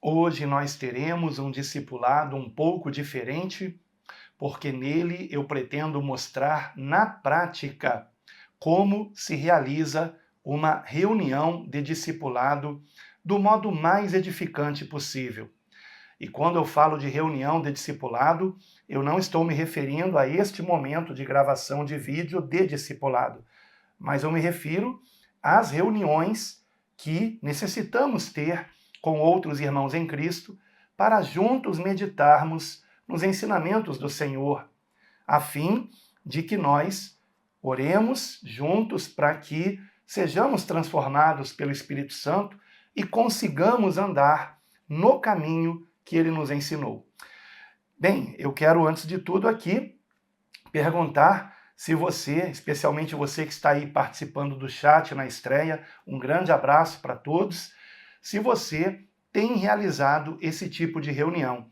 Hoje nós teremos um discipulado um pouco diferente, porque nele eu pretendo mostrar na prática como se realiza uma reunião de discipulado do modo mais edificante possível. E quando eu falo de reunião de discipulado, eu não estou me referindo a este momento de gravação de vídeo de discipulado, mas eu me refiro às reuniões que necessitamos ter com outros irmãos em Cristo para juntos meditarmos nos ensinamentos do Senhor, a fim de que nós oremos juntos para que sejamos transformados pelo Espírito Santo e consigamos andar no caminho que ele nos ensinou. Bem, eu quero antes de tudo aqui perguntar se você, especialmente você que está aí participando do chat na estreia, um grande abraço para todos, se você tem realizado esse tipo de reunião.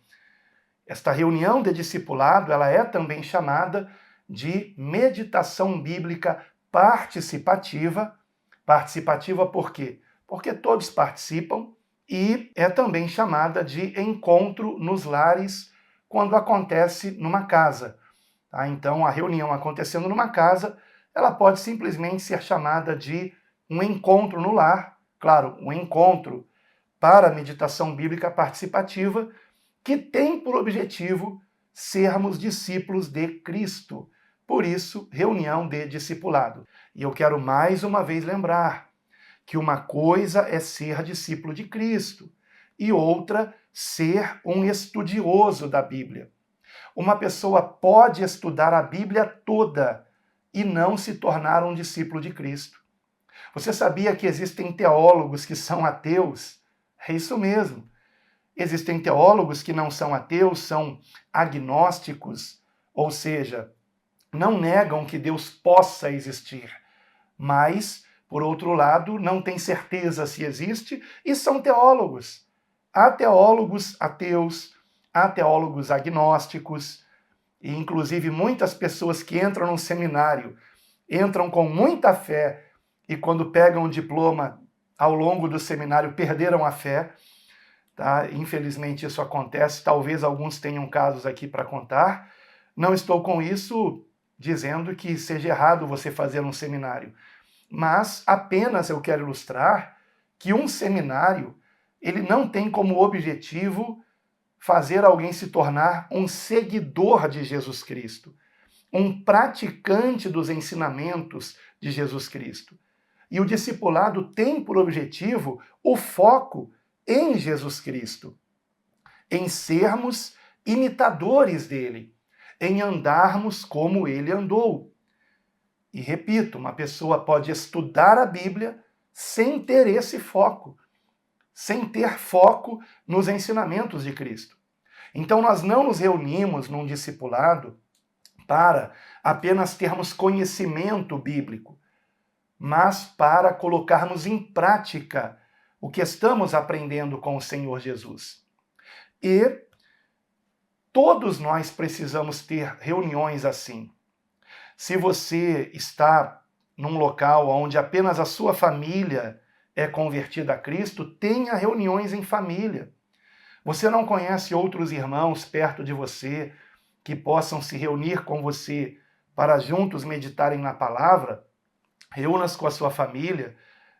Esta reunião de discipulado, ela é também chamada de meditação bíblica participativa. Participativa por quê? Porque todos participam e é também chamada de encontro nos lares quando acontece numa casa. Tá? Então, a reunião acontecendo numa casa, ela pode simplesmente ser chamada de um encontro no lar. Claro, um encontro para a meditação bíblica participativa, que tem por objetivo sermos discípulos de Cristo. Por isso, reunião de discipulado. E eu quero mais uma vez lembrar que uma coisa é ser discípulo de Cristo e outra, ser um estudioso da Bíblia. Uma pessoa pode estudar a Bíblia toda e não se tornar um discípulo de Cristo. Você sabia que existem teólogos que são ateus? É isso mesmo. Existem teólogos que não são ateus, são agnósticos, ou seja, não negam que Deus possa existir, mas, por outro lado, não têm certeza se existe e são teólogos. Há teólogos ateus, há teólogos agnósticos, e inclusive muitas pessoas que entram num seminário, entram com muita fé e quando pegam o diploma ao longo do seminário perderam a fé. Tá? Infelizmente isso acontece, talvez alguns tenham casos aqui para contar. Não estou com isso dizendo que seja errado você fazer um seminário, mas apenas eu quero ilustrar que um seminário, ele não tem como objetivo fazer alguém se tornar um seguidor de Jesus Cristo, um praticante dos ensinamentos de Jesus Cristo. E o discipulado tem por objetivo o foco em Jesus Cristo, em sermos imitadores dele, em andarmos como ele andou. E repito, uma pessoa pode estudar a Bíblia sem ter esse foco, sem ter foco nos ensinamentos de Cristo. Então nós não nos reunimos num discipulado para apenas termos conhecimento bíblico, mas para colocarmos em prática o que estamos aprendendo com o Senhor Jesus. E todos nós precisamos ter reuniões assim. Se você está num local onde apenas a sua família é convertida a Cristo, tenha reuniões em família. Você não conhece outros irmãos perto de você que possam se reunir com você para juntos meditarem na palavra? Reúna-se com a sua família,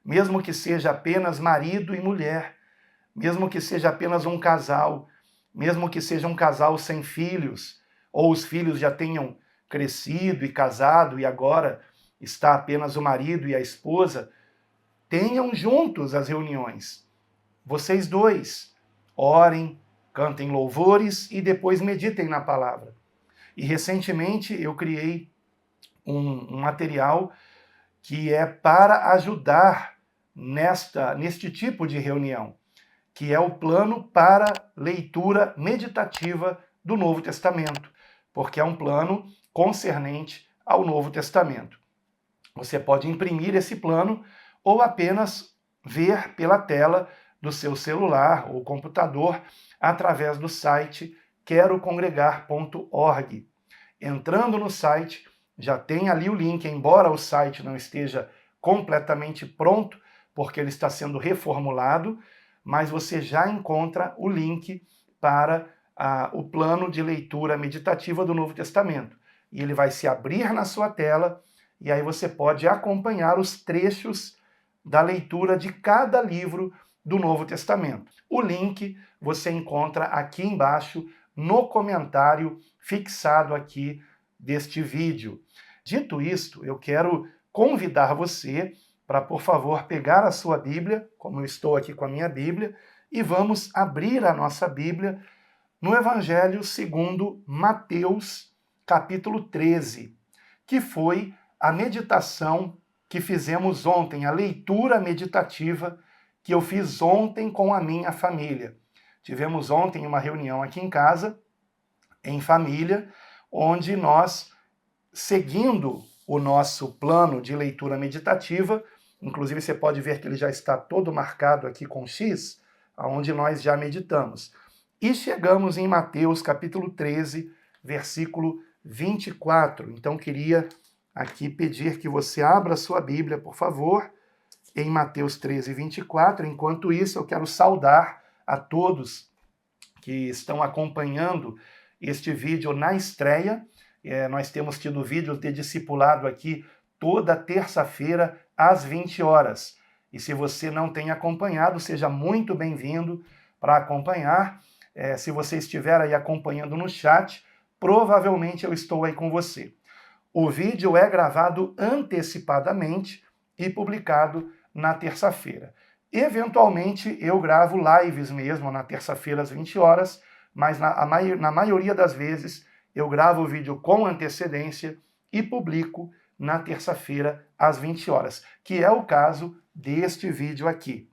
mesmo que seja apenas marido e mulher, mesmo que seja apenas um casal, mesmo que seja um casal sem filhos, ou os filhos já tenham crescido e casado e agora está apenas o marido e a esposa, tenham juntos as reuniões. Vocês dois, orem, cantem louvores e depois meditem na palavra. E recentemente eu criei um material que é para ajudar neste tipo de reunião, que é o plano para leitura meditativa do Novo Testamento, porque é um plano concernente ao Novo Testamento. Você pode imprimir esse plano ou apenas ver pela tela do seu celular ou computador através do site querocongregar.org. Entrando no site, já tem ali o link, embora o site não esteja completamente pronto, porque ele está sendo reformulado, mas você já encontra o link para o plano de leitura meditativa do Novo Testamento. E ele vai se abrir na sua tela, e aí você pode acompanhar os trechos da leitura de cada livro do Novo Testamento. O link você encontra aqui embaixo no comentário fixado aqui deste vídeo. Dito isto, eu quero convidar você para, por favor, pegar a sua Bíblia, como eu estou aqui com a minha Bíblia, e vamos abrir a nossa Bíblia no Evangelho segundo Mateus, capítulo 13, que foi a meditação que fizemos ontem, a leitura meditativa que eu fiz ontem com a minha família. Tivemos ontem uma reunião aqui em casa, em família, onde nós, seguindo o nosso plano de leitura meditativa, inclusive você pode ver que ele já está todo marcado aqui com X, onde nós já meditamos. E chegamos em Mateus capítulo 13, versículo 24. Então queria aqui pedir que você abra a sua Bíblia, por favor, em Mateus 13, 24. Enquanto isso, eu quero saudar a todos que estão acompanhando este vídeo na estreia. Nós temos tido vídeos de discipulado aqui toda terça-feira, às 20 horas. E se você não tem acompanhado, seja muito bem-vindo para acompanhar. Se você estiver aí acompanhando no chat, provavelmente eu estou aí com você. O vídeo é gravado antecipadamente e publicado na terça-feira. Eventualmente, eu gravo lives mesmo na terça-feira às 20 horas, mas na maioria das vezes eu gravo o vídeo com antecedência e publico na terça-feira às 20 horas, que é o caso deste vídeo aqui.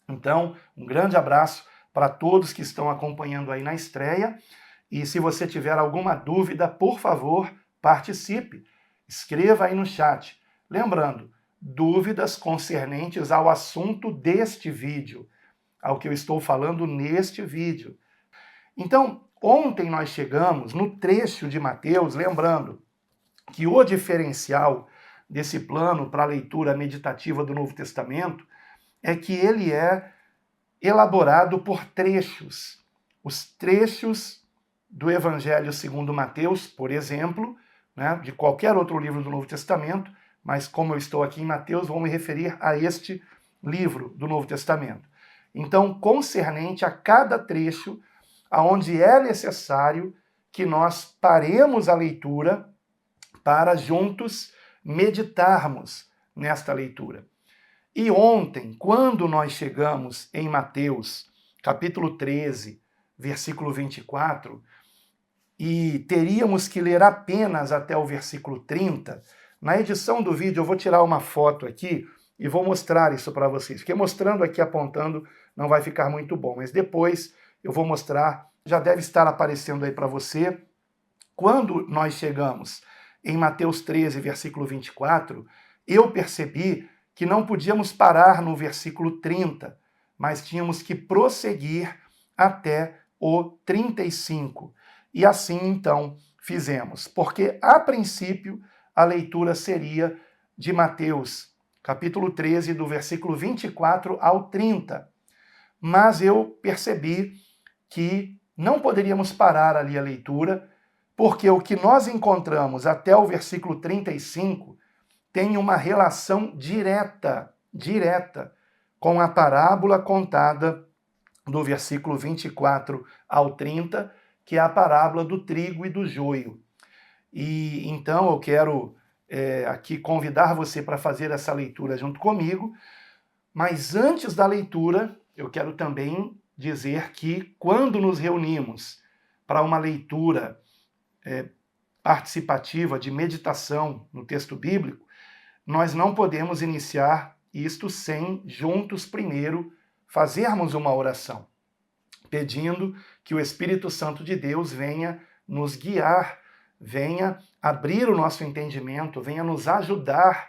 Então, um grande abraço para todos que estão acompanhando aí na estreia, e se você tiver alguma dúvida, por favor, participe, escreva aí no chat. Lembrando, dúvidas concernentes ao assunto deste vídeo, ao que eu estou falando neste vídeo. Então, ontem nós chegamos no trecho de Mateus, lembrando que o diferencial desse plano para a leitura meditativa do Novo Testamento é que ele é elaborado por trechos. Os trechos do Evangelho segundo Mateus, por exemplo, né, de qualquer outro livro do Novo Testamento, mas como eu estou aqui em Mateus, vou me referir a este livro do Novo Testamento. Então, concernente a cada trecho, aonde é necessário que nós paremos a leitura para juntos meditarmos nesta leitura. E ontem, quando nós chegamos em Mateus, capítulo 13, versículo 24, e teríamos que ler apenas até o versículo 30, na edição do vídeo eu vou tirar uma foto aqui e vou mostrar isso para vocês, porque mostrando aqui, apontando, não vai ficar muito bom, mas depois eu vou mostrar, já deve estar aparecendo aí para você. Quando nós chegamos em Mateus 13, versículo 24, eu percebi que não podíamos parar no versículo 30, mas tínhamos que prosseguir até o 35. E assim, então, fizemos. Porque, a princípio, a leitura seria de Mateus, capítulo 13, do versículo 24 ao 30. Mas eu percebi que não poderíamos parar ali a leitura, porque o que nós encontramos até o versículo 35 tem uma relação direta com a parábola contada do versículo 24 ao 30, que é a parábola do trigo e do joio. E então eu quero aqui convidar você para fazer essa leitura junto comigo, mas antes da leitura, eu quero também dizer que quando nos reunimos para uma leitura participativa de meditação no texto bíblico, nós não podemos iniciar isto sem juntos primeiro fazermos uma oração, pedindo que o Espírito Santo de Deus venha nos guiar, venha abrir o nosso entendimento, venha nos ajudar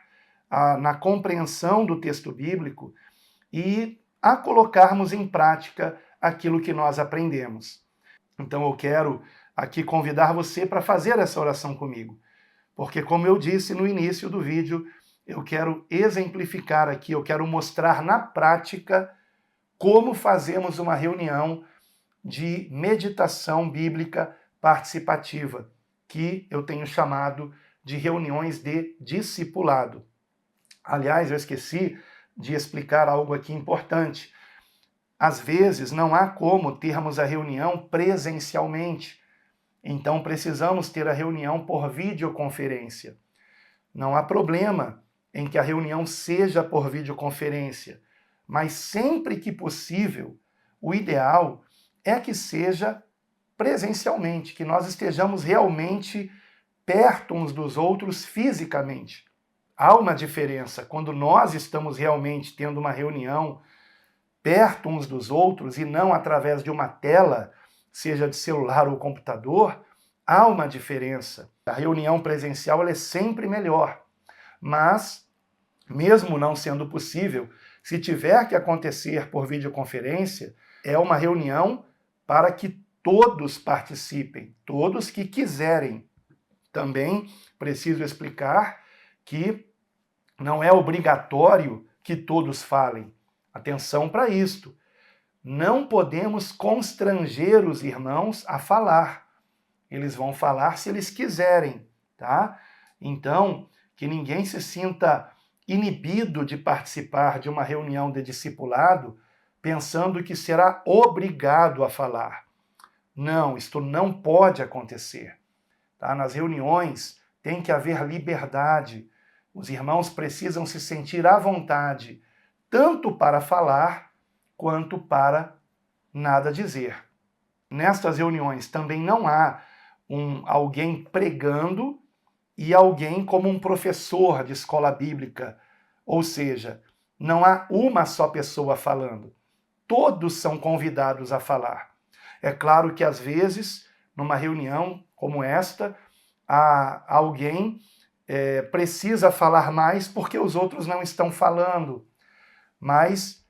na compreensão do texto bíblico e a colocarmos em prática aquilo que nós aprendemos. Então eu quero aqui convidar você para fazer essa oração comigo, porque como eu disse no início do vídeo, eu quero exemplificar aqui, eu quero mostrar na prática como fazemos uma reunião de meditação bíblica participativa, que eu tenho chamado de reuniões de discipulado. Aliás, eu esqueci de explicar algo aqui importante. Às vezes não há como termos a reunião presencialmente, então precisamos ter a reunião por videoconferência. Não há problema em que a reunião seja por videoconferência, mas sempre que possível, o ideal é que seja presencialmente, que nós estejamos realmente perto uns dos outros fisicamente. Há uma diferença quando nós estamos realmente tendo uma reunião perto uns dos outros e não através de uma tela, seja de celular ou computador. Há uma diferença. A reunião presencial ela é sempre melhor, mas mesmo não sendo possível, se tiver que acontecer por videoconferência, é uma reunião para que todos participem, todos que quiserem. Também preciso explicar que não é obrigatório que todos falem. Atenção para isto. Não podemos constranger os irmãos a falar. Eles vão falar se eles quiserem, tá? Então, que ninguém se sinta inibido de participar de uma reunião de discipulado, pensando que será obrigado a falar. Não, isto não pode acontecer. Tá? Nas reuniões tem que haver liberdade. Os irmãos precisam se sentir à vontade, tanto para falar, quanto para nada dizer. Nestas reuniões também não há alguém pregando e alguém como um professor de escola bíblica. Ou seja, não há uma só pessoa falando. Todos são convidados a falar. É claro que às vezes, numa reunião como esta, alguém precisa falar mais porque os outros não estão falando. Mas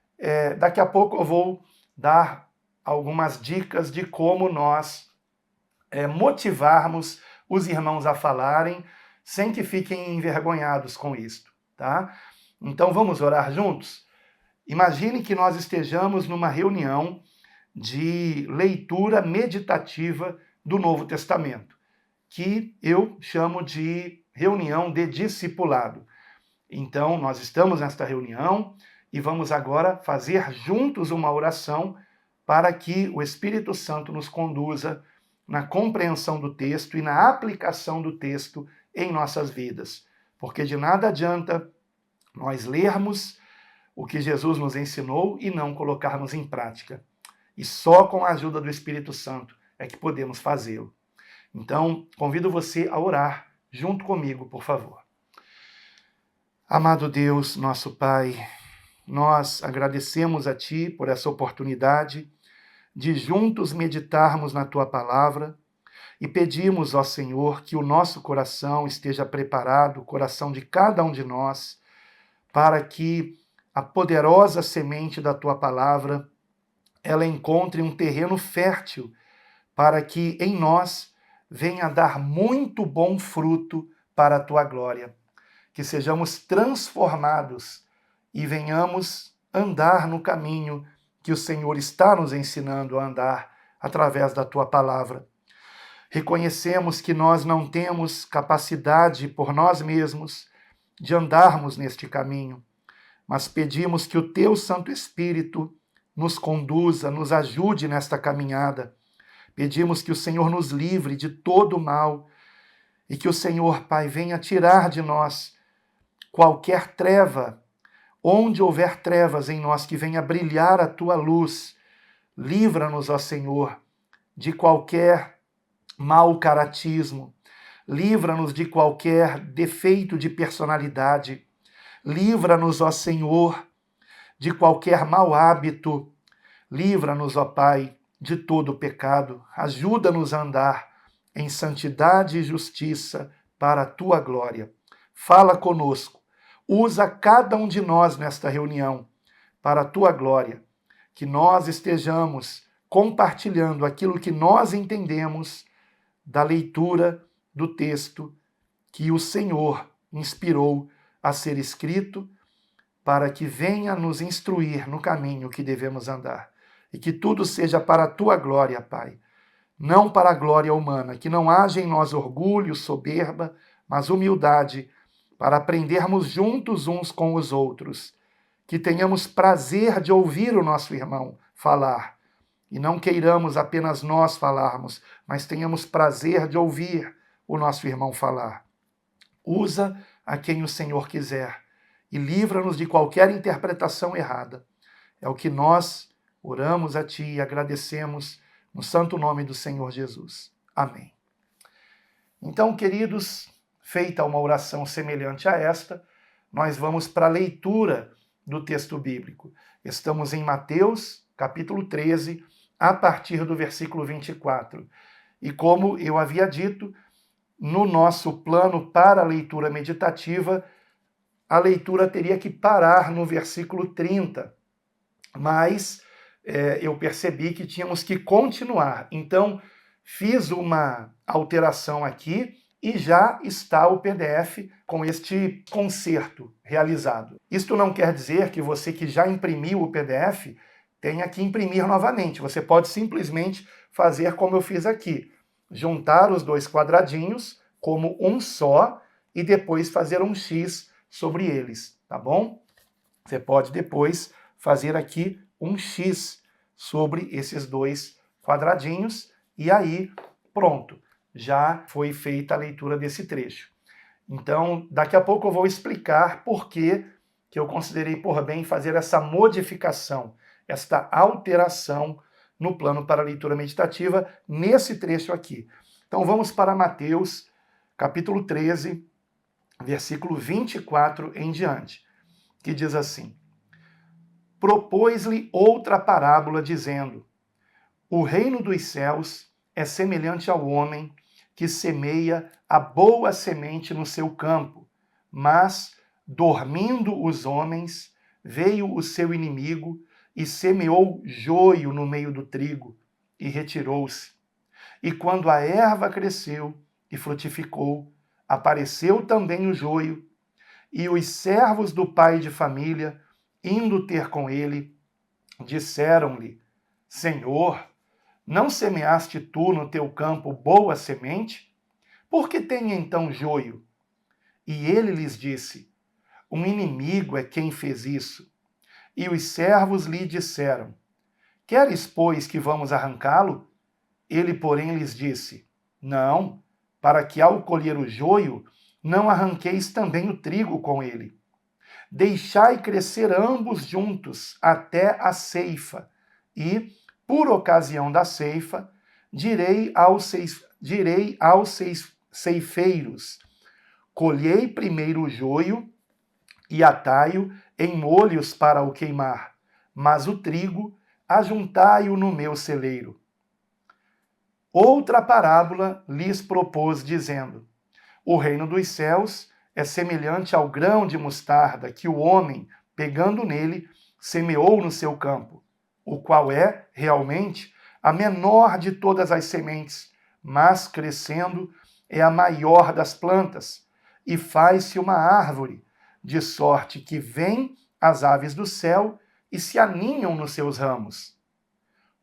daqui a pouco eu vou dar algumas dicas de como nós motivarmos os irmãos a falarem sem que fiquem envergonhados com isto, tá? Então vamos orar juntos? Imagine que nós estejamos numa reunião de leitura meditativa do Novo Testamento, que eu chamo de reunião de discipulado. Então nós estamos nesta reunião e vamos agora fazer juntos uma oração para que o Espírito Santo nos conduza na compreensão do texto e na aplicação do texto em nossas vidas. Porque de nada adianta nós lermos o que Jesus nos ensinou e não colocarmos em prática. E só com a ajuda do Espírito Santo é que podemos fazê-lo. Então, convido você a orar junto comigo, por favor. Amado Deus, nosso Pai, nós agradecemos a Ti por essa oportunidade de juntos meditarmos na Tua palavra e pedimos, ó Senhor, que o nosso coração esteja preparado, o coração de cada um de nós, para que a poderosa semente da Tua palavra ela encontre um terreno fértil para que em nós venha dar muito bom fruto para a Tua glória. Que sejamos transformados e venhamos andar no caminho que o Senhor está nos ensinando a andar através da Tua palavra. Reconhecemos que nós não temos capacidade por nós mesmos de andarmos neste caminho, mas pedimos que o Teu Santo Espírito nos conduza, nos ajude nesta caminhada. Pedimos que o Senhor nos livre de todo o mal e que o Senhor, Pai, venha tirar de nós qualquer treva, onde houver trevas em nós, que venha brilhar a Tua luz. Livra-nos, ó Senhor, de qualquer mau caratismo. Livra-nos de qualquer defeito de personalidade. Livra-nos, ó Senhor, de qualquer mau hábito. Livra-nos, ó Pai, de todo pecado. Ajuda-nos a andar em santidade e justiça para a Tua glória. Fala conosco. Usa cada um de nós nesta reunião para a Tua glória. Que nós estejamos compartilhando aquilo que nós entendemos da leitura do texto que o Senhor inspirou a ser escrito para que venha nos instruir no caminho que devemos andar. E que tudo seja para a tua glória, Pai, não para a glória humana, que não haja em nós orgulho, soberba, mas humildade, para aprendermos juntos uns com os outros, que tenhamos prazer de ouvir o nosso irmão falar, e não queiramos apenas nós falarmos, mas tenhamos prazer de ouvir o nosso irmão falar. Usa a quem o Senhor quiser e livra-nos de qualquer interpretação errada. É o que nós oramos a Ti e agradecemos no santo nome do Senhor Jesus. Amém. Então, queridos, feita uma oração semelhante a esta, nós vamos para a leitura do texto bíblico. Estamos em Mateus, capítulo 13, a partir do versículo 24. E como eu havia dito, no nosso plano para a leitura meditativa, a leitura teria que parar no versículo 30. Mas eu percebi que tínhamos que continuar. Então, fiz uma alteração aqui e já está o PDF com este concerto realizado. Isto não quer dizer que você que já imprimiu o PDF tenha que imprimir novamente. Você pode simplesmente fazer como eu fiz aqui. Juntar os dois quadradinhos como um só e depois fazer um X sobre eles, tá bom? Você pode depois fazer aqui um X sobre esses dois quadradinhos e aí, pronto, já foi feita a leitura desse trecho. Então, daqui a pouco eu vou explicar por que eu considerei por bem fazer essa modificação, esta alteração no plano para a leitura meditativa nesse trecho aqui. Então vamos para Mateus, capítulo 13, versículo 24 em diante, que diz assim: Propôs-lhe outra parábola, dizendo: O reino dos céus é semelhante ao homem que semeia a boa semente no seu campo, mas, dormindo os homens, veio o seu inimigo e semeou joio no meio do trigo e retirou-se. E quando a erva cresceu e frutificou, apareceu também o joio, e os servos do pai de família, indo ter com ele, disseram-lhe: Senhor, não semeaste tu no teu campo boa semente? Por que tem então joio? E ele lhes disse: Um inimigo é quem fez isso. E os servos lhe disseram: Queres, pois, que vamos arrancá-lo? Ele, porém, lhes disse: Não, para que ao colher o joio, não arranqueis também o trigo com ele. Deixai crescer ambos juntos até a ceifa, e, por ocasião da ceifa, direi aos ceifeiros: Colhei primeiro o joio e atai-o em molhos para o queimar, mas o trigo ajuntai-o no meu celeiro. Outra parábola lhes propôs, dizendo: O reino dos céus é semelhante ao grão de mostarda que o homem, pegando nele, semeou no seu campo, o qual é, realmente, a menor de todas as sementes, mas, crescendo, é a maior das plantas, e faz-se uma árvore, de sorte que vêm as aves do céu e se aninham nos seus ramos.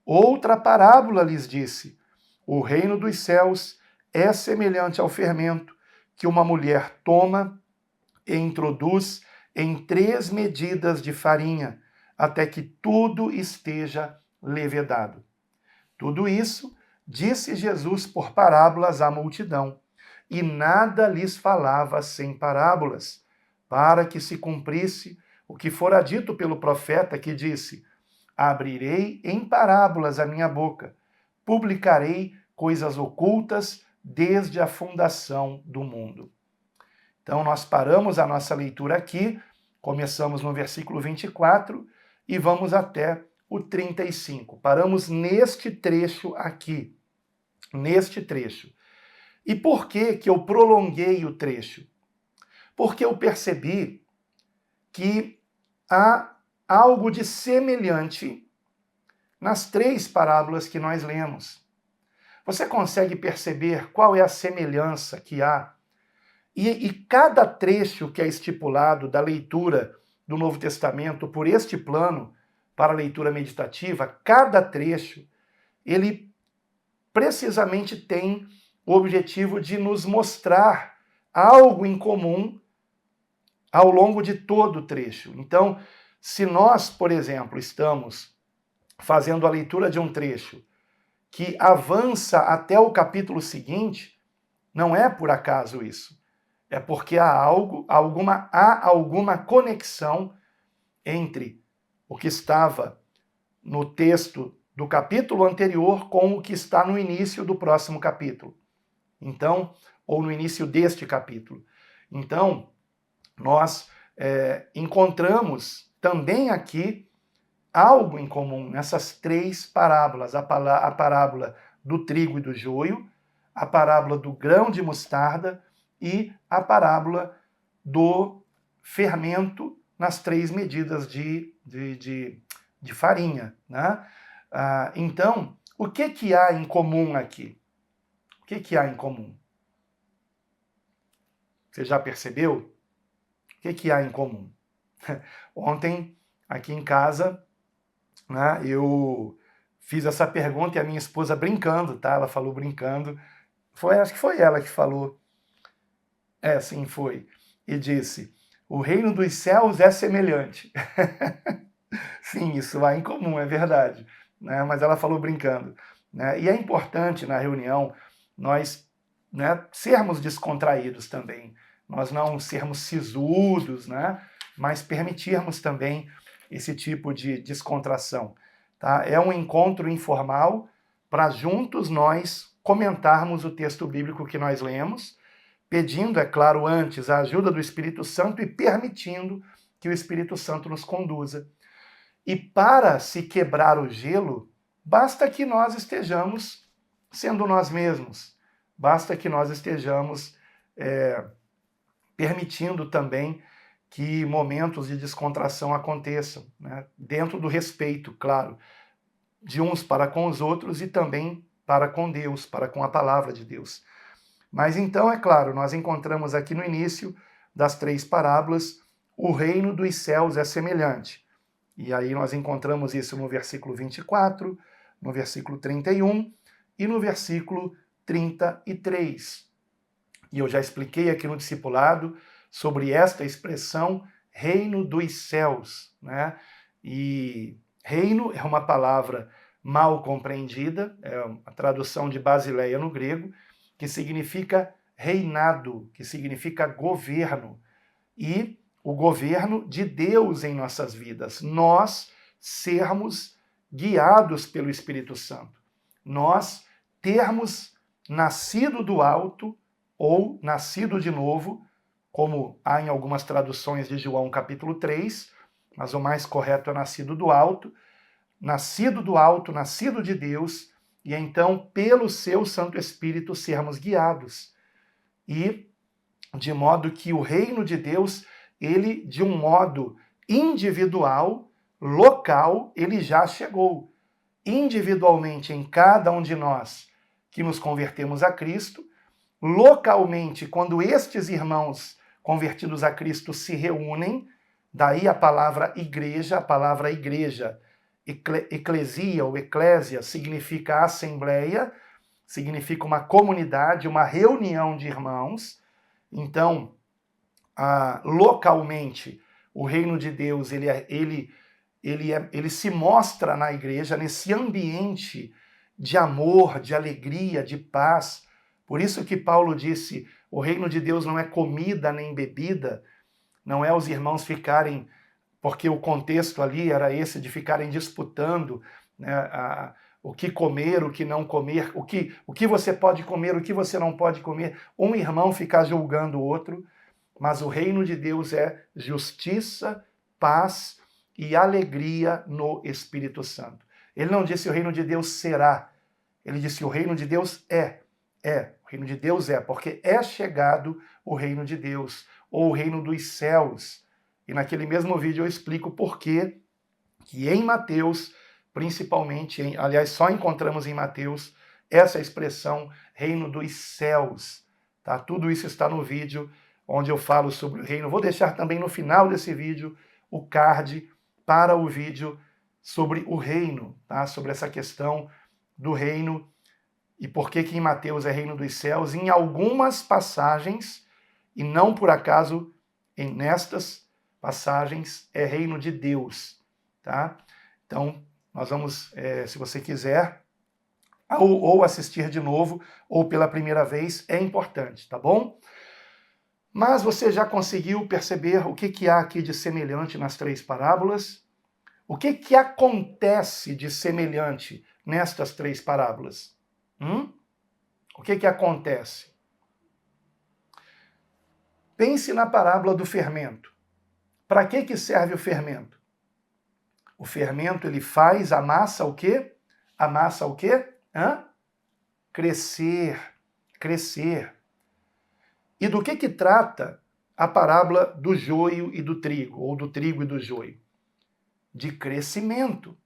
Outra parábola lhes disse: O reino dos céus é semelhante ao fermento que uma mulher toma e introduz em 3 medidas de farinha, até que tudo esteja levedado. Tudo isso disse Jesus por parábolas à multidão, e nada lhes falava sem parábolas, para que se cumprisse o que fora dito pelo profeta, que disse: Abrirei em parábolas a minha boca, publicarei coisas ocultas desde a fundação do mundo. Então, nós paramos a nossa leitura aqui, começamos no versículo 24 e vamos até o 35. Paramos neste trecho aqui, neste trecho. E por que eu prolonguei o trecho? Porque eu percebi que há algo de semelhante nas 3 parábolas que nós lemos. Você consegue perceber qual é a semelhança que há? E cada trecho que é estipulado da leitura do Novo Testamento por este plano para a leitura meditativa, cada trecho, ele precisamente tem o objetivo de nos mostrar algo em comum ao longo de todo o trecho. Então, se nós, por exemplo, estamos fazendo a leitura de um trecho que avança até o capítulo seguinte, não é por acaso isso. É porque há alguma conexão entre o que estava no texto do capítulo anterior com o que está no início do próximo capítulo. Então, ou no início deste capítulo. Então, nós encontramos também aqui algo em comum nessas três parábolas. A parábola do trigo e do joio, a parábola do grão de mostarda e a parábola do fermento nas 3 medidas de farinha. Né? Então, o que há em comum aqui? O que há em comum? Você já percebeu? O que há em comum? Ontem, aqui em casa, né, eu fiz essa pergunta e a minha esposa brincando, tá? Ela falou brincando. Acho que foi ela que falou. Sim, foi. E disse, o reino dos céus é semelhante. Sim, isso há em comum, é verdade. Né? Mas ela falou brincando. Né? E é importante na reunião nós, né, sermos descontraídos também. Nós não sermos sisudos, né? Mas permitirmos também esse tipo de descontração. Tá? É um encontro informal para juntos nós comentarmos o texto bíblico que nós lemos, pedindo, é claro, antes a ajuda do Espírito Santo e permitindo que o Espírito Santo nos conduza. E para se quebrar o gelo, basta que nós estejamos sendo nós mesmos. Basta que nós estejamos permitindo também que momentos de descontração aconteçam, né? Dentro do respeito, claro, de uns para com os outros e também para com Deus, para com a palavra de Deus. Mas então, é claro, nós encontramos aqui no início das 3 parábolas, o reino dos céus é semelhante. E aí nós encontramos isso no versículo 24, no versículo 31 e no versículo 33. E eu já expliquei aqui no discipulado sobre esta expressão reino dos céus, né? E reino é uma palavra mal compreendida, é a tradução de Basileia no grego, que significa reinado, que significa governo. E o governo de Deus em nossas vidas. Nós sermos guiados pelo Espírito Santo. Nós termos nascido do alto ou nascido de novo, como há em algumas traduções de João capítulo 3, mas o mais correto é nascido do alto, nascido de Deus, e então, pelo seu Santo Espírito, sermos guiados. E de modo que o reino de Deus, ele, de um modo individual, local, ele já chegou. Individualmente em cada um de nós que nos convertemos a Cristo, localmente, quando estes irmãos convertidos a Cristo se reúnem, daí a palavra igreja, eclesia ou eclésia, significa assembleia, significa uma comunidade, uma reunião de irmãos. Então, localmente, o reino de Deus, ele se mostra na igreja, nesse ambiente de amor, de alegria, de paz. Por isso que Paulo disse, o reino de Deus não é comida nem bebida, não é os irmãos ficarem, porque o contexto ali era esse, de ficarem disputando, né, o que comer, o que não comer, o que você pode comer, o que você não pode comer, um irmão ficar julgando o outro, mas o reino de Deus é justiça, paz e alegria no Espírito Santo. Ele não disse o reino de Deus será, ele disse o reino de Deus é. O reino de Deus porque é chegado o reino de Deus, ou o reino dos céus. E naquele mesmo vídeo eu explico por que em Mateus, principalmente, aliás, só encontramos em Mateus essa expressão reino dos céus. Tá? Tudo isso está no vídeo onde eu falo sobre o reino. Vou deixar também no final desse vídeo o card para o vídeo sobre o reino, tá? Sobre essa questão do reino e por que em Mateus é reino dos céus. Em algumas passagens, e não por acaso nestas passagens, é reino de Deus, tá? Então, nós vamos, se você quiser, ou assistir de novo, ou pela primeira vez, é importante, tá bom? Mas você já conseguiu perceber o que há aqui de semelhante nas três parábolas? O que acontece de semelhante nestas três parábolas? O que acontece? Pense na parábola do fermento. Para que serve o fermento? O fermento, ele faz a massa o quê? A massa o quê? Crescer. E do que trata a parábola do joio e do trigo, ou do trigo e do joio? De crescimento.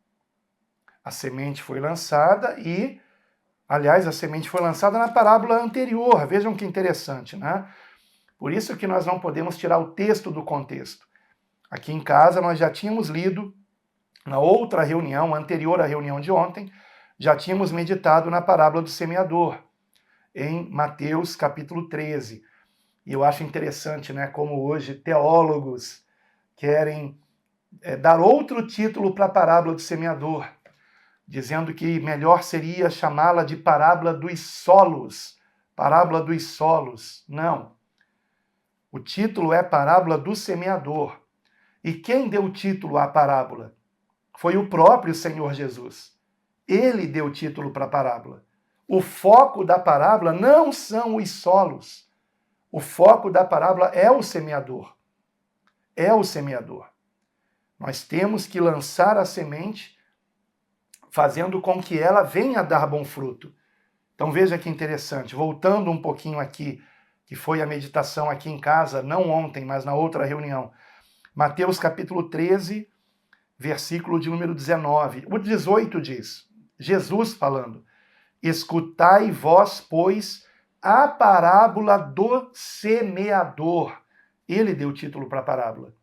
A semente foi lançada e, aliás, a semente foi lançada na parábola anterior. Vejam que interessante, né? Por isso que nós não podemos tirar o texto do contexto. Aqui em casa nós já tínhamos lido, na outra reunião, anterior à reunião de ontem, já tínhamos meditado na parábola do semeador, em Mateus capítulo 13. E eu acho interessante, né, como hoje teólogos querem dar outro título para a parábola do semeador, dizendo que melhor seria chamá-la de parábola dos solos. Parábola dos solos. Não. O título é parábola do semeador. E quem deu o título à parábola? Foi o próprio Senhor Jesus. Ele deu o título para a parábola. O foco da parábola não são os solos. O foco da parábola é o semeador. É o semeador. Nós temos que lançar a semente fazendo com que ela venha a dar bom fruto. Então veja que interessante. Voltando um pouquinho aqui, que foi a meditação aqui em casa, não ontem, mas na outra reunião. Mateus capítulo 13, versículo de número 19. O 18 diz, Jesus falando, escutai vós, pois, a parábola do semeador. Ele deu o título para a parábola.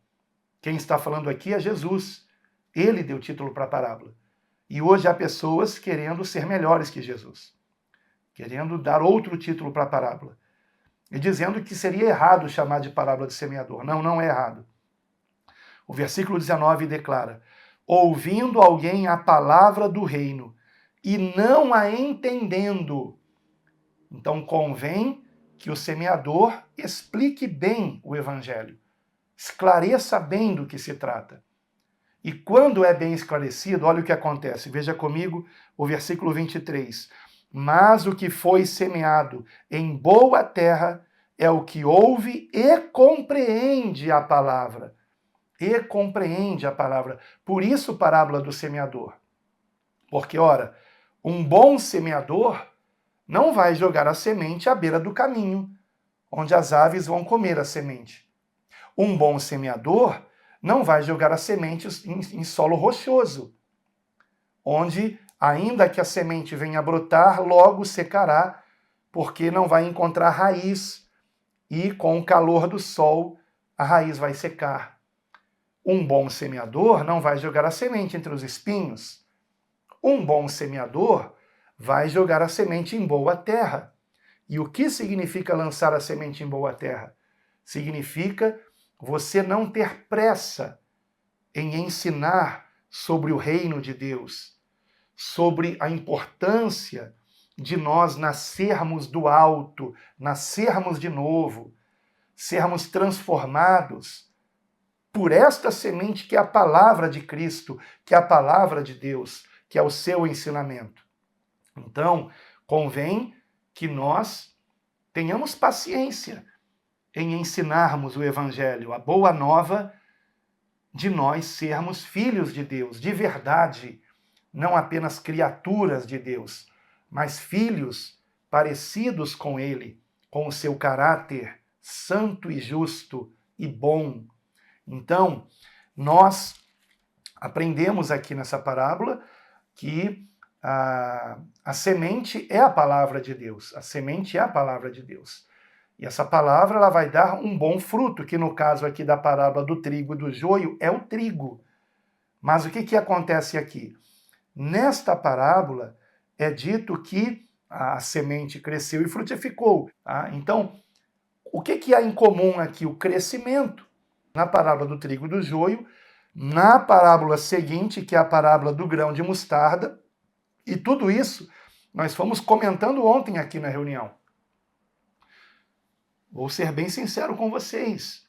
Quem está falando aqui é Jesus. Ele deu o título para a parábola. E hoje há pessoas querendo ser melhores que Jesus. Querendo dar outro título para a parábola. E dizendo que seria errado chamar de parábola de semeador. Não, não é errado. O versículo 19 declara, ouvindo alguém a palavra do reino e não a entendendo. Então convém que o semeador explique bem o evangelho. Esclareça bem do que se trata. E quando é bem esclarecido, olha o que acontece. Veja comigo o versículo 23. Mas o que foi semeado em boa terra é o que ouve e compreende a palavra. E compreende a palavra. Por isso, parábola do semeador. Porque, ora, um bom semeador não vai jogar a semente à beira do caminho, onde as aves vão comer a semente. Um bom semeador não vai jogar as sementes em solo rochoso, onde, ainda que a semente venha a brotar, logo secará, porque não vai encontrar raiz, e com o calor do sol, a raiz vai secar. Um bom semeador não vai jogar a semente entre os espinhos. Um bom semeador vai jogar a semente em boa terra. E o que significa lançar a semente em boa terra? Significa você não ter pressa em ensinar sobre o reino de Deus, sobre a importância de nós nascermos do alto, nascermos de novo, sermos transformados por esta semente que é a palavra de Cristo, que é a palavra de Deus, que é o seu ensinamento. Então, convém que nós tenhamos paciência em ensinarmos o Evangelho, a boa nova de nós sermos filhos de Deus, de verdade, não apenas criaturas de Deus, mas filhos parecidos com Ele, com o seu caráter santo e justo e bom. Então, nós aprendemos aqui nessa parábola que a semente é a palavra de Deus. A semente é a palavra de Deus. E essa palavra ela vai dar um bom fruto, que no caso aqui da parábola do trigo e do joio é o trigo. Mas o que acontece aqui? Nesta parábola é dito que a semente cresceu e frutificou. Tá? Então, o que há em comum aqui? O crescimento. Na parábola do trigo e do joio, na parábola seguinte, que é a parábola do grão de mostarda, e tudo isso nós fomos comentando ontem aqui na reunião. Vou ser bem sincero com vocês.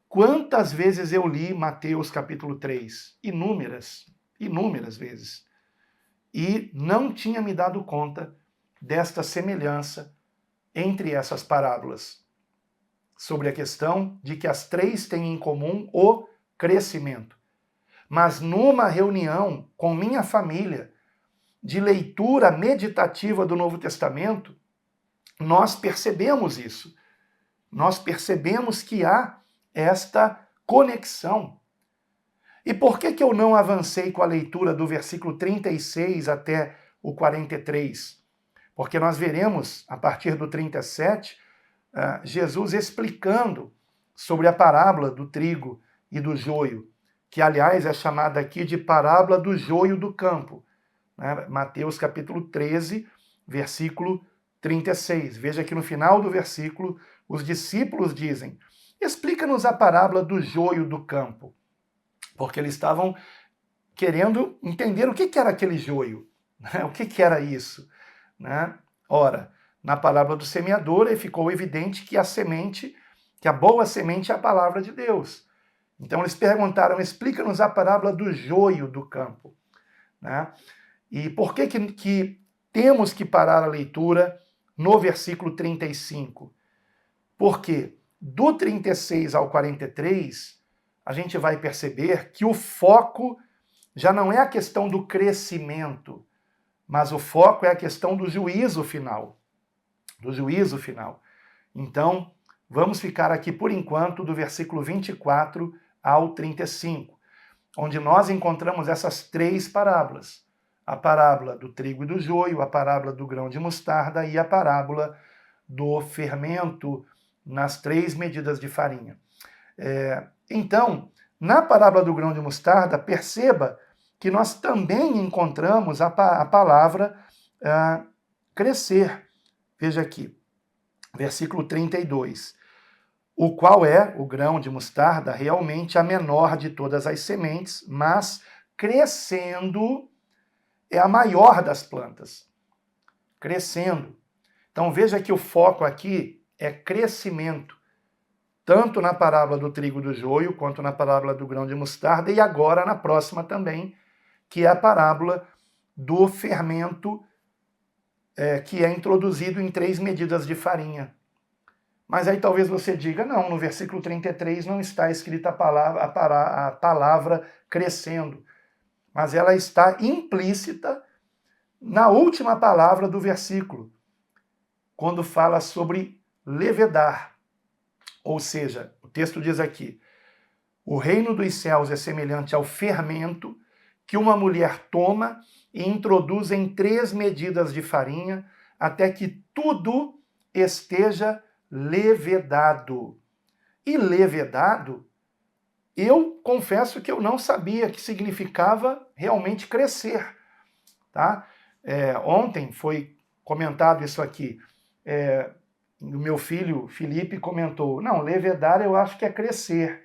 Quantas vezes eu li Mateus capítulo 3? Inúmeras vezes. E não tinha me dado conta desta semelhança entre essas parábolas, sobre a questão de que as três têm em comum o crescimento. Mas numa reunião com minha família, de leitura meditativa do Novo Testamento, nós percebemos isso. Nós percebemos que há esta conexão. E por que eu não avancei com a leitura do versículo 36 até o 43? Porque nós veremos, a partir do 37, Jesus explicando sobre a parábola do trigo e do joio, que, aliás, é chamada aqui de parábola do joio do campo. Mateus capítulo 13, versículo 36. Veja que no final do versículo, os discípulos dizem: explica-nos a parábola do joio do campo. Porque eles estavam querendo entender o que era aquele joio, né? O que era isso, né? Ora, na parábola do semeador ficou evidente que a boa semente é a palavra de Deus. Então eles perguntaram: explica-nos a parábola do joio do campo, né? E por que temos que parar a leitura no versículo 35? Porque do 36 ao 43, a gente vai perceber que o foco já não é a questão do crescimento, mas o foco é a questão do juízo final. Do juízo final. Então, vamos ficar aqui por enquanto do versículo 24 ao 35, onde nós encontramos essas três parábolas. A parábola do trigo e do joio, a parábola do grão de mostarda e a parábola do fermento nas 3 medidas de farinha. Então, na parábola do grão de mostarda, perceba que nós também encontramos a palavra crescer. Veja aqui, versículo 32. O qual é, o grão de mostarda, realmente a menor de todas as sementes, mas crescendo é a maior das plantas. Crescendo. Então veja que o foco aqui é crescimento. Tanto na parábola do trigo e do joio, quanto na parábola do grão de mostarda, e agora na próxima também, que é a parábola do fermento, que é introduzido em 3 medidas de farinha. Mas aí talvez você diga: não, no versículo 33 não está escrita a palavra crescendo, mas ela está implícita na última palavra do versículo, quando fala sobre levedar. Ou seja, o texto diz aqui: o reino dos céus é semelhante ao fermento que uma mulher toma e introduz em 3 medidas de farinha, até que tudo esteja levedado. E levedado, eu confesso que eu não sabia que significava realmente crescer. Tá? Ontem foi comentado isso aqui. O meu filho, Felipe, comentou: não, levedar eu acho que é crescer.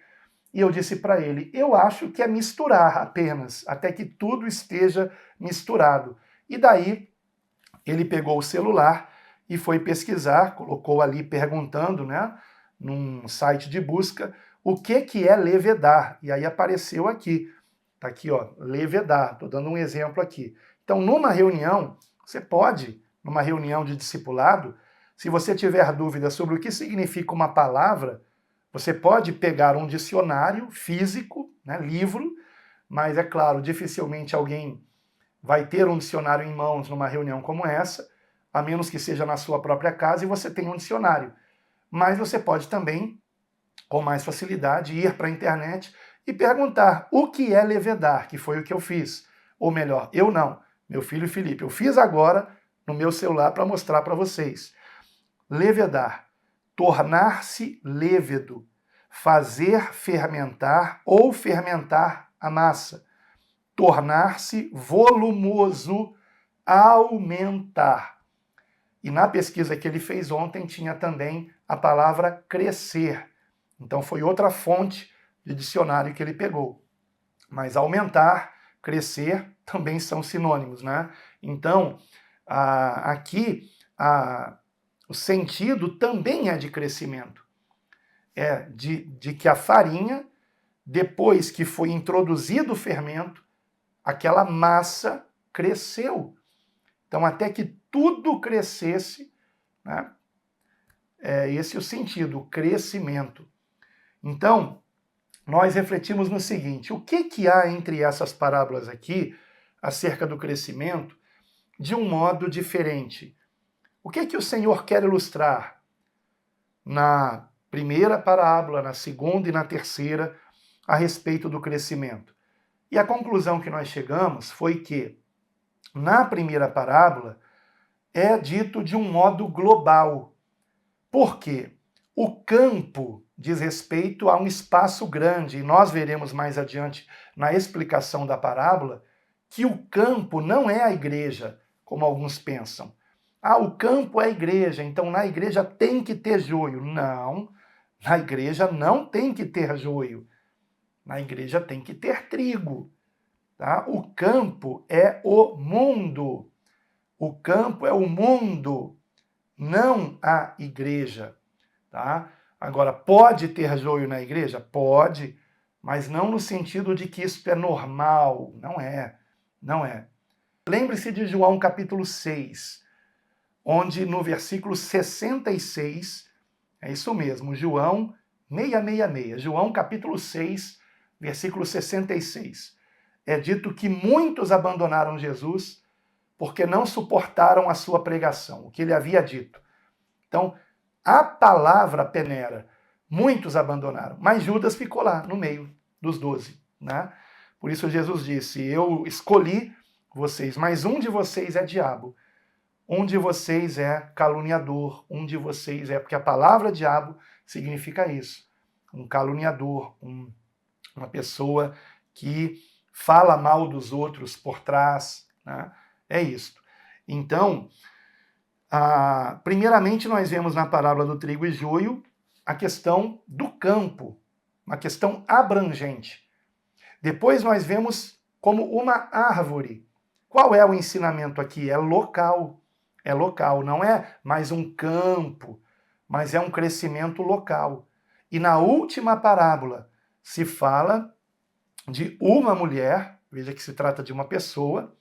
E eu disse para ele: eu acho que é misturar apenas, até que tudo esteja misturado. E daí ele pegou o celular e foi pesquisar, colocou ali perguntando, né, num site de busca, o que é levedar. E aí apareceu aqui. Tá aqui, ó, levedar. Estou dando um exemplo aqui. Então, numa reunião, você pode, numa reunião de discipulado, se você tiver dúvida sobre o que significa uma palavra, você pode pegar um dicionário físico, né, livro, mas é claro, dificilmente alguém vai ter um dicionário em mãos numa reunião como essa, a menos que seja na sua própria casa e você tenha um dicionário. Mas você pode também, com mais facilidade, ir para a internet e perguntar o que é levedar, que foi o que eu fiz. Ou melhor, eu não, meu filho Felipe, eu fiz agora no meu celular para mostrar para vocês. Levedar. tornar-se levedo, fazer fermentar ou fermentar a massa, tornar-se volumoso, aumentar. E na pesquisa que ele fez ontem tinha também a palavra crescer. Então foi outra fonte de dicionário que ele pegou. Mas aumentar, crescer também são sinônimos, né? Então, aqui o sentido também é de crescimento. É de que a farinha, depois que foi introduzido o fermento, aquela massa cresceu. Então, até que tudo crescesse, né? É esse o sentido, o crescimento. Então, nós refletimos no seguinte: o que há entre essas parábolas aqui, acerca do crescimento, de um modo diferente? O que o Senhor quer ilustrar na primeira parábola, na segunda e na terceira, a respeito do crescimento? E a conclusão que nós chegamos foi que, na primeira parábola, é dito de um modo global. Por quê? O campo diz respeito a um espaço grande, e nós veremos mais adiante na explicação da parábola que o campo não é a igreja, como alguns pensam. O campo é a igreja, então na igreja tem que ter joio. Não, na igreja não tem que ter joio. Na igreja tem que ter trigo. Tá? O campo é o mundo. O campo é o mundo, não a igreja. Tá? Agora, pode ter joio na igreja? Pode, mas não no sentido de que isso é normal. Não é, não é. Lembre-se de João capítulo 6, onde no versículo 66, é isso mesmo, João 666, João capítulo 6, versículo 66, é dito que muitos abandonaram Jesus porque não suportaram a sua pregação, o que ele havia dito. Então, a palavra peneira, muitos abandonaram, mas Judas ficou lá no meio dos 12, né? Por isso Jesus disse: eu escolhi vocês, mas um de vocês é diabo, um de vocês é caluniador, um de vocês é... Porque a palavra diabo significa isso, um caluniador, uma pessoa que fala mal dos outros por trás, né? É isto. Então, primeiramente nós vemos na parábola do trigo e joio a questão do campo, uma questão abrangente. Depois nós vemos como uma árvore. Qual é o ensinamento aqui? É local. É local, não é mais um campo, mas é um crescimento local. E na última parábola se fala de uma mulher, veja que se trata de uma pessoa,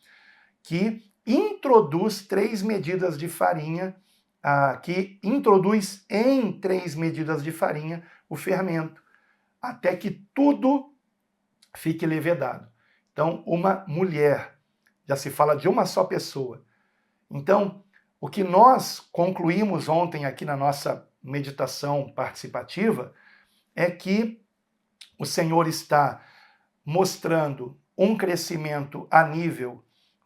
que introduz 3 medidas de farinha, que introduz em 3 medidas de farinha o fermento, até que tudo fique levedado. Então, uma mulher, já se fala de uma só pessoa. Então, o que nós concluímos ontem aqui na nossa meditação participativa é que o Senhor está mostrando um crescimento a nível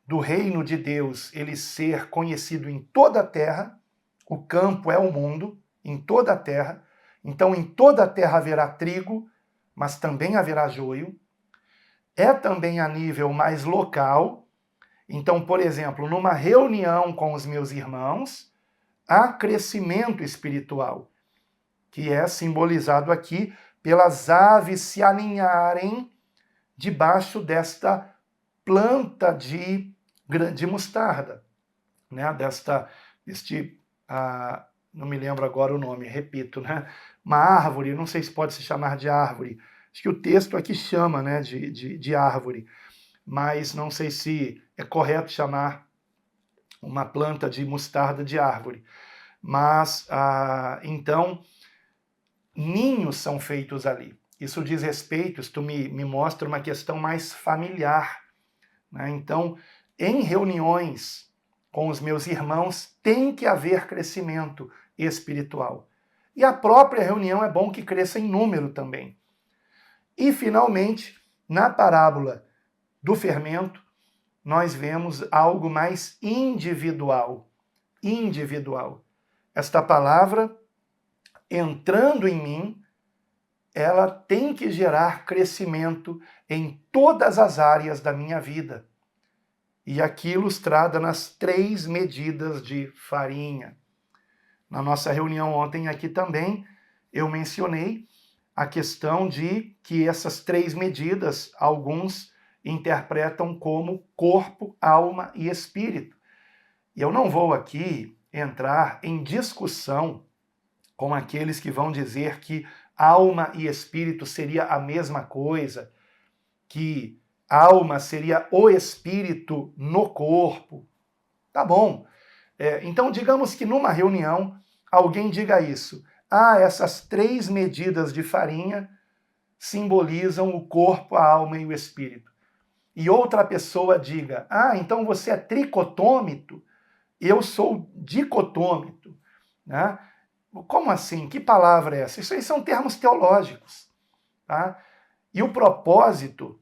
do reino de Deus, ele ser conhecido em toda a terra. O campo é o mundo, em toda a terra. Então, em toda a terra haverá trigo, mas também haverá joio. É também a nível mais local. Então, por exemplo, numa reunião com os meus irmãos, há crescimento espiritual, que é simbolizado aqui pelas aves se aninharem debaixo desta planta de mostarda, né? Não me lembro agora o nome, repito, né? Uma árvore, não sei se pode se chamar de árvore. Acho que o texto aqui chama, né, de árvore, mas não sei se é correto chamar uma planta de mostarda de árvore. Mas, então, ninhos são feitos ali. Isso diz respeito, isto me mostra uma questão mais familiar, né? Então, em reuniões com os meus irmãos, tem que haver crescimento espiritual. E a própria reunião é bom que cresça em número também. E, finalmente, na parábola do fermento, nós vemos algo mais individual. Individual. Esta palavra entrando em mim, ela tem que gerar crescimento em todas as áreas da minha vida. E aqui ilustrada nas 3 medidas de farinha. Na nossa reunião ontem aqui também, eu mencionei a questão de que essas 3 medidas, alguns interpretam como corpo, alma e espírito. E eu não vou aqui entrar em discussão com aqueles que vão dizer que alma e espírito seria a mesma coisa, que alma seria o espírito no corpo. Tá bom. Então, digamos que numa reunião alguém diga isso. Essas 3 medidas de farinha simbolizam o corpo, a alma e o espírito. E outra pessoa diga, então você é tricotômito, eu sou dicotômito. Né? Como assim? Que palavra é essa? Isso aí são termos teológicos. Tá? E o propósito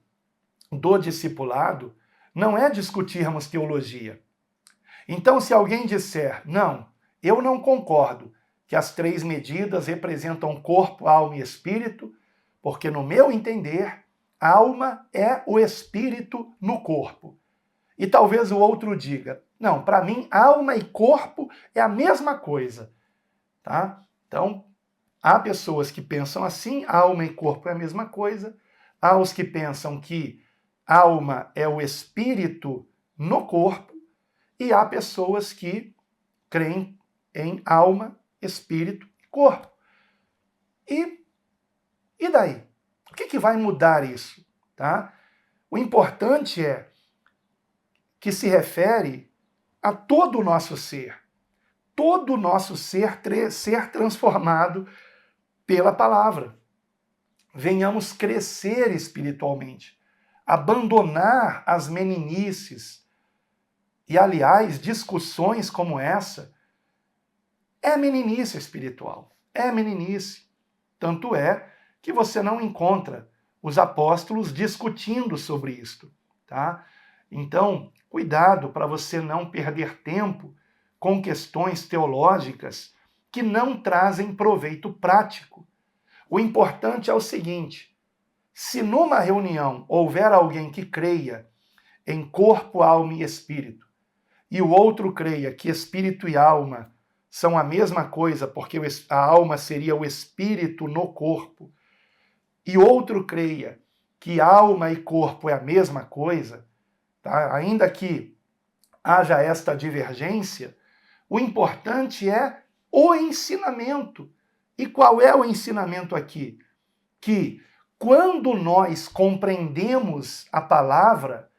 do discipulado não é discutirmos teologia. Então, se alguém disser, não, eu não concordo que as 3 medidas representam corpo, alma e espírito, porque no meu entender, alma é o espírito no corpo. E talvez o outro diga, não, para mim, alma e corpo é a mesma coisa. Tá? Então, há pessoas que pensam assim, alma e corpo é a mesma coisa. Há os que pensam que alma é o espírito no corpo. E há pessoas que creem em alma, espírito e corpo. E daí? O que vai mudar isso? Tá? O importante é que se refere a todo o nosso ser. Todo o nosso ser transformado pela palavra. Venhamos crescer espiritualmente. Abandonar as meninices. E, aliás, discussões como essa é meninice espiritual. É meninice. Tanto é que você não encontra os apóstolos discutindo sobre isto. Tá? Então, cuidado para você não perder tempo com questões teológicas que não trazem proveito prático. O importante é o seguinte: se numa reunião houver alguém que creia em corpo, alma e espírito, e o outro creia que espírito e alma são a mesma coisa, porque a alma seria o espírito no corpo, e outro creia que alma e corpo é a mesma coisa, tá? Ainda que haja esta divergência, o importante é o ensinamento. E qual é o ensinamento aqui? Que quando nós compreendemos a palavra,